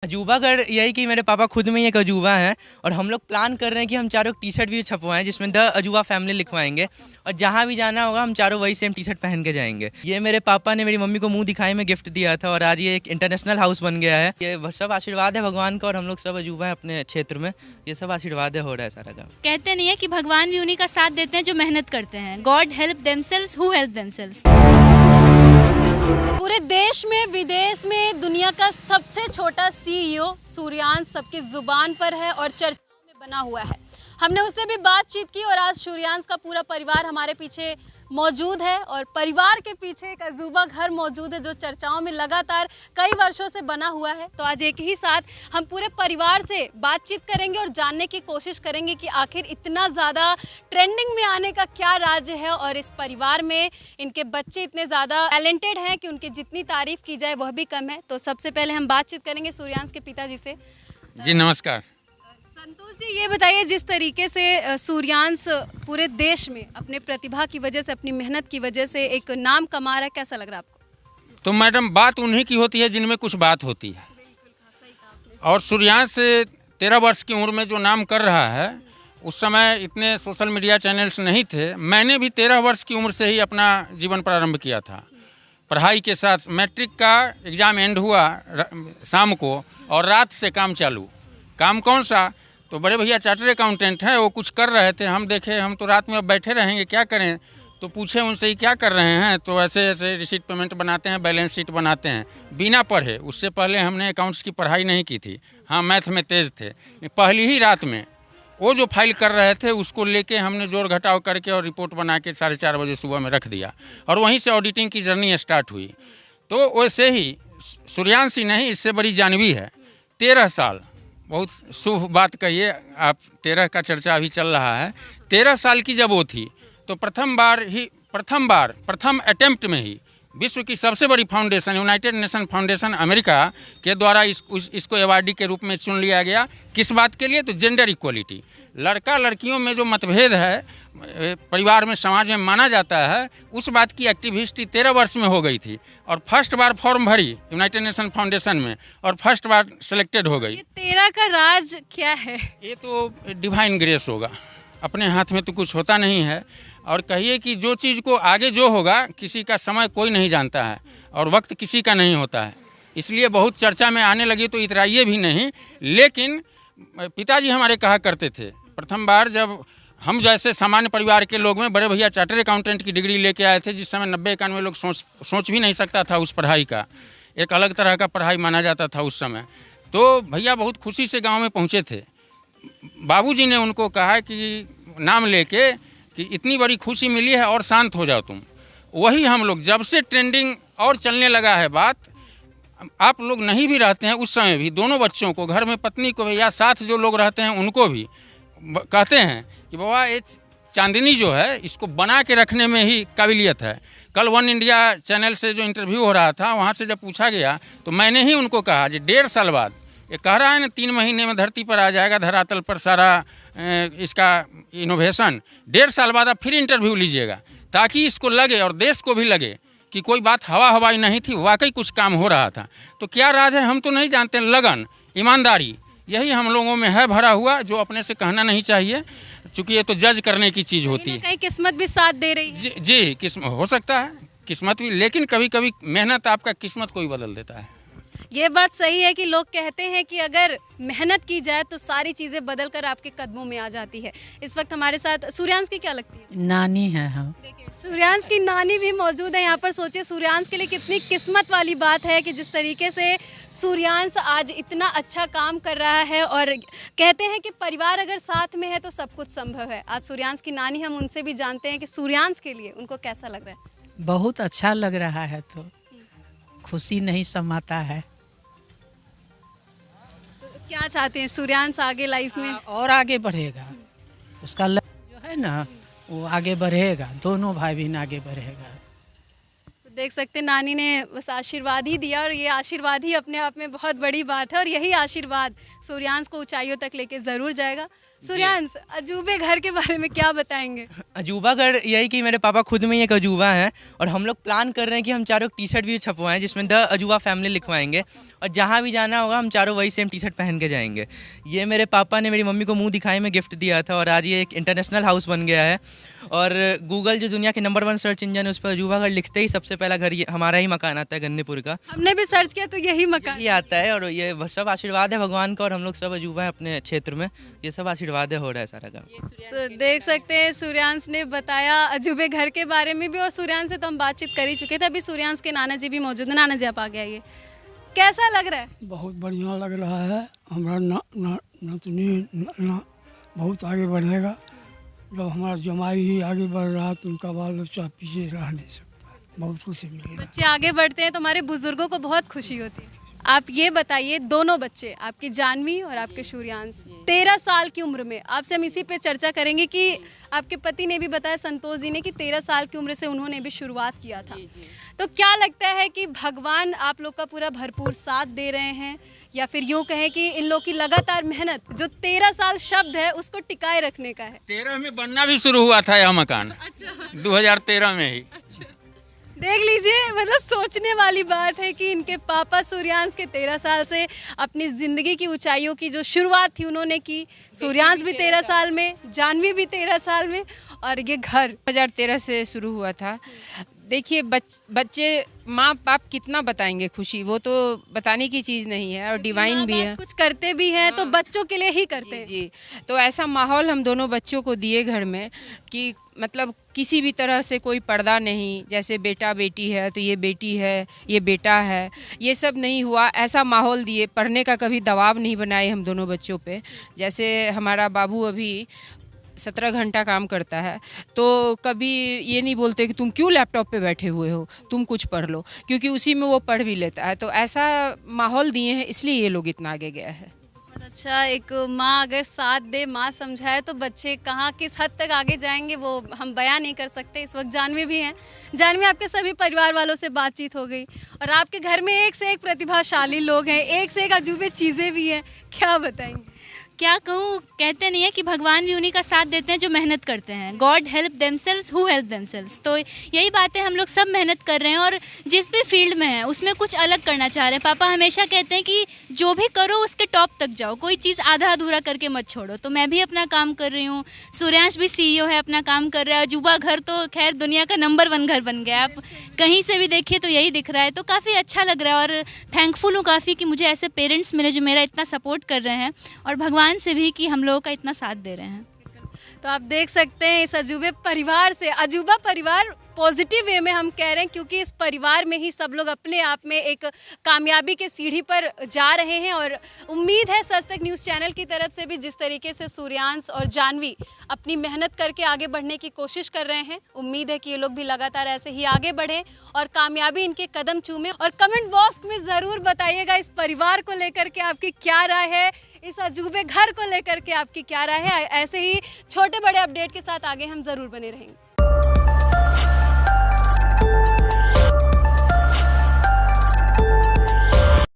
अजूबा कर यही कि मेरे पापा खुद में ही एक अजूबा हैं और हम लोग प्लान कर रहे हैं कि हम चारों टी शर्ट भी छपवाएं जिसमें द अजूबा फैमिली लिखवाएंगे और जहाँ भी जाना होगा हम चारों वही सेम टी शर्ट पहन के जाएंगे। ये मेरे पापा ने मेरी मम्मी को मुंह दिखाई में गिफ्ट दिया था और आज ये एक इंटरनेशनल हाउस बन गया है। ये सब आशीर्वाद है भगवान का और हम लोग सब अजूबा है अपने क्षेत्र में। ये सब आशीर्वाद है, हो रहा है सारा काम। कहते नहीं है कि भगवान भी उन्हीं का साथ देते हैं जो मेहनत करते हैं। God help themselves who help themselves. पूरे देश में विदेश में दुनिया का सबसे छोटा सीईओ सूर्यांश सबकी जुबान पर है और चर्चाओं में बना हुआ है। हमने उससे भी बातचीत की और आज सूर्यांश का पूरा परिवार हमारे पीछे मौजूद है और परिवार के पीछे एक अजूबा घर मौजूद है जो चर्चाओं में लगातार कई वर्षों से बना हुआ है। तो आज एक ही साथ हम पूरे परिवार से बातचीत करेंगे और जानने की कोशिश करेंगे कि आखिर इतना ज़्यादा ट्रेंडिंग में आने का क्या राज है और इस परिवार में इनके बच्चे इतने ज़्यादा टैलेंटेड हैं कि उनकी जितनी तारीफ की जाए वह भी कम है। तो सबसे पहले हम बातचीत करेंगे सूर्यांश के पिताजी से। जी नमस्कार। संतोष जी, ये बताइए जिस तरीके से सूर्यांश पूरे देश में अपने प्रतिभा की वजह से अपनी मेहनत की वजह से एक नाम कमा रहा है, कैसा लग रहा है आपको? तो मैडम बात उन्हीं की होती है जिनमें कुछ बात होती है। और सूर्यांश 13 वर्ष की उम्र में जो नाम कर रहा है, उस समय इतने सोशल मीडिया चैनल्स नहीं थे। मैंने भी 13 वर्ष की उम्र से ही अपना जीवन प्रारंभ किया था। पढ़ाई के साथ मैट्रिक का एग्ज़ाम एंड हुआ शाम को और रात से काम चालू। काम कौन सा? तो बड़े भैया चार्टर्ड अकाउंटेंट हैं, वो कुछ कर रहे थे। हम देखे हम तो रात में अब बैठे रहेंगे क्या करें, तो पूछे उनसे ही क्या कर रहे हैं। तो ऐसे ऐसे रिसीट पेमेंट बनाते हैं, बैलेंस शीट बनाते हैं, बिना पढ़े। उससे पहले हमने अकाउंट्स की पढ़ाई नहीं की थी। हाँ, मैथ में तेज़ थे। पहली ही रात में वो जो फाइल कर रहे थे उसको लेके हमने जोड़ घटाव करके और रिपोर्ट बना के 4:30 बजे सुबह में रख दिया और वहीं से ऑडिटिंग की जर्नी स्टार्ट हुई। तो वैसे ही सूर्यांश ही नहीं, इससे बड़ी जानवी है। 13 साल, बहुत शुभ बात कहिए आप। 13 का चर्चा अभी चल रहा है। 13 साल की जब वो थी तो प्रथम अटेम्प्ट में ही विश्व की सबसे बड़ी foundation United nation foundation America के द्वारा इसको अवार्डी के रूप में चुन लिया गया। किस बात के लिए? तो जेंडर इक्वलिटी। लड़का लड़कियों में जो मतभेद है परिवार में समाज में माना जाता है, उस बात की एक्टिविटी 13 वर्ष में हो गई थी और फर्स्ट बार फॉर्म भरी यूनाइटेड नेशन फाउंडेशन में और फर्स्ट बार सिलेक्टेड हो गई। ये 13 का राज क्या है? ये तो डिवाइन ग्रेस होगा, अपने हाथ में तो कुछ होता नहीं है। और कहिए कि जो चीज़ को आगे जो होगा, किसी का समय कोई नहीं जानता है और वक्त किसी का नहीं होता है। इसलिए बहुत चर्चा में आने लगी तो इतराइए भी नहीं। लेकिन पिताजी हमारे कहा करते थे, प्रथम बार जब हम जैसे सामान्य परिवार के लोग में बड़े भैया चार्टर्ड अकाउंटेंट की डिग्री लेके आए थे, जिस समय 90-91 लोग सोच भी नहीं सकता था उस पढ़ाई का। एक अलग तरह का पढ़ाई माना जाता था उस समय। तो भैया बहुत खुशी से गाँव में पहुँचे थे। बाबूजी ने उनको कहा कि नाम लेके कि इतनी बड़ी खुशी मिली है और शांत हो जाओ तुम। वही हम लोग जब से ट्रेंडिंग और चलने लगा है बात, आप लोग नहीं भी रहते हैं उस समय भी, दोनों बच्चों को, घर में पत्नी को भी या साथ जो लोग रहते हैं उनको भी कहते हैं कि बाबा ये चांदनी जो है इसको बना के रखने में ही काबिलियत है। कल वन इंडिया चैनल से जो इंटरव्यू हो रहा था, वहाँ से जब पूछा गया तो मैंने ही उनको कहा कि 1.5 साल बाद, ये कह रहा है ना 3 महीने में धरती पर आ जाएगा, धरातल पर सारा इसका इनोवेशन। 1.5 साल बाद आप फिर इंटरव्यू लीजिएगा ताकि इसको लगे और देश को भी लगे कि कोई बात हवा हवाई नहीं थी, वाकई कुछ काम हो रहा था। तो क्या राज है हम तो नहीं जानते। लगन, ईमानदारी, यही हम लोगों में है भरा हुआ, जो अपने से कहना नहीं चाहिए, क्योंकि ये तो जज करने की चीज़ होती है। कहीं किस्मत भी साथ दे रही है। जी किस्मत हो सकता है, किस्मत भी, लेकिन कभी कभी मेहनत आपका किस्मत को भी बदल देता है। ये बात सही है कि लोग कहते हैं कि अगर मेहनत की जाए तो सारी चीज़ें बदल कर आपके कदमों में आ जाती है। इस वक्त हमारे साथ सूर्यांश की क्या लगती है? नानी है हम। देखिए सूर्यांश की नानी भी मौजूद है यहाँ पर। सोचिए सूर्यांश के लिए कितनी किस्मत वाली बात है कि जिस तरीके से सूर्यांश आज इतना अच्छा काम कर रहा है। और कहते हैं कि परिवार अगर साथ में है तो सब कुछ संभव है। आज सूर्यांश की नानी, हम उनसे भी जानते हैं कि सूर्यांश के लिए उनको कैसा लग रहा है। बहुत अच्छा लग रहा है, तो खुशी नहीं समाता है। क्या चाहते हैं सूर्यांश आगे लाइफ में? और आगे बढ़ेगा, उसका जो है ना वो आगे बढ़ेगा, दोनों भाई बहन आगे बढ़ेगा। तो देख सकते हैं नानी ने बस आशीर्वाद ही दिया और ये आशीर्वाद ही अपने आप में बहुत बड़ी बात है। और यही आशीर्वाद सूर्यांश को ऊंचाइयों तक लेके ज़रूर जाएगा। सूर्यांश, अजूबे घर के बारे में क्या बताएंगे? अजूबा घर यही कि मेरे पापा खुद में ही एक अजूबा हैं और हम लोग प्लान कर रहे हैं कि हम चारों टी शर्ट भी छपवाएं जिसमें द अजूबा फैमिली लिखवाएंगे और जहाँ भी जाना होगा हम चारों वही सेम टी शर्ट पहन के जाएंगे। ये मेरे पापा ने मेरी मम्मी को मुंह दिखाई में गिफ्ट दिया था और आज ये एक इंटरनेशनल हाउस बन गया है। और गूगल जो दुनिया के नंबर 1 सर्च इंजन है उस पर अजूबा घर लिखते ही सबसे पहला घर ये हमारा ही मकान आता है, गन्नीपुर का। हमने भी सर्च किया तो यही मकान ये आता है और ये सब आशीर्वाद है भगवान का और हम लोग सब अजूबा है अपने क्षेत्र में, ये सब आशीर्वाद है हो रहा है सारा काम। तो देख सकते हैं सूर्यांश ने बताया अजूबे घर के बारे में भी और सूर्यांश से तो हम बातचीत कर ही चुके थे। अभी सूर्यांश के नाना जी भी मौजूद हैं। नाना जी आप आगे आइए, कैसा लग रहा है? बहुत बढ़िया लग रहा है। हमारा नतनी बहुत आगे बढ़ेगा। जब हमारा जमाई ही आगे बढ़ रहा तो उनका बाल बच्चा पीछे रह नहीं सकता। बहुत खुशी मिलेगा। बच्चे आगे बढ़ते हैं तो हमारे बुजुर्गों को बहुत खुशी होती है। आप ये बताइए, दोनों बच्चे आपकी जानवी और आपके सूर्यांश 13 साल की उम्र में, आपसे हम इसी पे चर्चा करेंगे कि आपके पति ने भी बताया, संतोष जी ने, कि 13 साल की उम्र से उन्होंने भी शुरुआत किया था। तो क्या लगता है कि भगवान आप लोग का पूरा भरपूर साथ दे रहे हैं या फिर यूँ कहें कि इन लोग की लगातार मेहनत जो 13 साल शब्द है उसको टिकाए रखने का है? 13 में बनना भी शुरू हुआ था यह मकान। अच्छा। 2013 में ही। अच्छा, देख लीजिए, मतलब सोचने वाली बात है कि इनके पापा सूर्यांश के 13 साल से अपनी ज़िंदगी की ऊंचाइयों की जो शुरुआत थी उन्होंने की। सूर्यांश भी 13 साल में, जानवी भी 13 साल में, और ये घर 2013 से शुरू हुआ था। देखिए बच्चे माँ बाप कितना बताएंगे खुशी, वो तो बताने की चीज़ नहीं है और डिवाइन भी है। कुछ करते भी हैं तो बच्चों के लिए ही करते हैं। जी, तो ऐसा माहौल हम दोनों बच्चों को दिए घर में कि मतलब किसी भी तरह से कोई पर्दा नहीं, जैसे बेटा बेटी है तो ये बेटी है, ये बेटा है, ये सब नहीं हुआ। ऐसा माहौल दिए, पढ़ने का कभी दबाव नहीं बनाए हम दोनों बच्चों पे। जैसे हमारा बाबू अभी 17 घंटा काम करता है तो कभी ये नहीं बोलते कि तुम क्यों लैपटॉप पे बैठे हुए हो, तुम कुछ पढ़ लो, क्योंकि उसी में वो पढ़ भी लेता है। तो ऐसा माहौल दिए हैं, इसलिए ये लोग इतना आगे गया है। बहुत अच्छा, एक माँ अगर साथ दे, माँ समझाए तो बच्चे कहाँ किस हद तक आगे जाएंगे वो हम बयान नहीं कर सकते। इस वक्त जानवी भी हैं। जानवी, आपके सभी परिवार वालों से बातचीत हो गई और आपके घर में एक से एक प्रतिभाशाली लोग हैं, एक से एक अजूबे चीज़ें भी हैं, क्या बताएंगे? क्या कहूँ, कहते नहीं है कि भगवान भी उन्हीं का साथ देते हैं जो मेहनत करते हैं। God help themselves who help themselves. तो यही बात है, हम लोग सब मेहनत कर रहे हैं और जिस भी फील्ड में है उसमें कुछ अलग करना चाह रहे हैं। पापा हमेशा कहते हैं कि जो भी करो उसके टॉप तक जाओ, कोई चीज़ आधा अधूरा करके मत छोड़ो। तो मैं भी अपना काम कर रही हूँ, सूर्यांश भी CEO है, अपना काम कर रहा है। अजूबा घर तो खैर दुनिया का नंबर 1 घर बन गया, आप कहीं से भी देखिए तो यही दिख रहा है। तो काफ़ी अच्छा लग रहा है और थैंकफुल हूँ काफ़ी कि मुझे ऐसे पेरेंट्स मिले जो मेरा इतना सपोर्ट कर रहे हैं और भगवान से भी कि हम लोगों का इतना साथ दे रहे हैं। तो आप देख सकते हैं इस अजूबे परिवार से, अजूबा परिवार पॉजिटिव वे में हम कह रहे हैं क्योंकि इस परिवार में ही सब लोग अपने आप में एक कामयाबी के सीढ़ी पर जा रहे हैं। और उम्मीद है सच तक न्यूज़ चैनल की तरफ से भी जिस तरीके से सूर्यांश और जानवी अपनी मेहनत करके आगे बढ़ने की कोशिश कर रहे हैं, उम्मीद है कि ये लोग भी लगातार ऐसे ही आगे बढ़ें और कामयाबी इनके कदम चूमें। और कमेंट बॉक्स में ज़रूर बताइएगा इस परिवार को लेकर के आपकी क्या राय है, इस अजूबे घर को लेकर के आपकी क्या राय है। ऐसे ही छोटे बड़े अपडेट के साथ आगे हम ज़रूर बने रहेंगे।